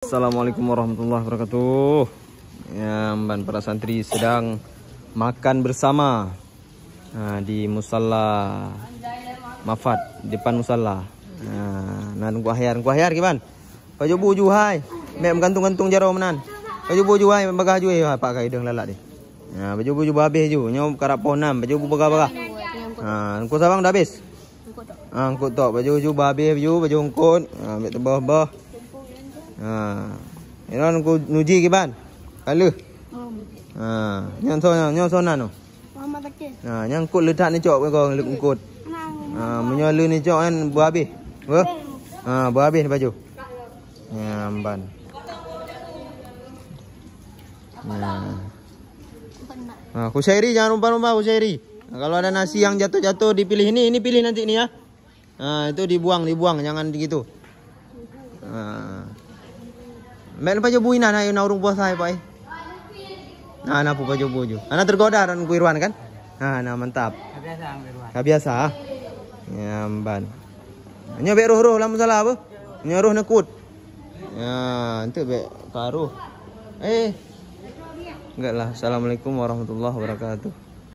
Assalamualaikum warahmatullahi wabarakatuh. Ya, Mbak para santri sedang makan bersama di musalla Mafat, depan musalla. Nan ku ahyar kiban. Paju buju hai. Mek gantung-gantung jaro menan. Paju buju hai bagah ju pak kai deung lalak di. Baju buju habis ju, nyo karap ponam, baju bagah-bagah. Ku sabang dah habis. Angkut tok baju ju habis ju, baju ungkut, mek tebah-bah. Iron ku nuji kiban. Kalu. Nyong so nano. Muhammad Akil. Nyangkut letak ni cok kau lek ungkut. Menyola ni cok kan berhabis. Berhabis ni baju. Nyamban. Kusyairi jangan lupa kusyairi. Kalau ada nasi yang jatuh-jatuh dipilih ini pilih nanti ni ya. Itu dibuang jangan begitu. Mek baju buinan ayo na urung puasa ai pai. Nah pu baju buju. Ana tergoda dan ku Irwan kan? Nah mantap. Biasa. Nyamban. Nya be roh-roh lam salah apa? Nya roh nekut. Ya, ente be karuh. Enggak lah. Assalamualaikum warahmatullahi wabarakatuh.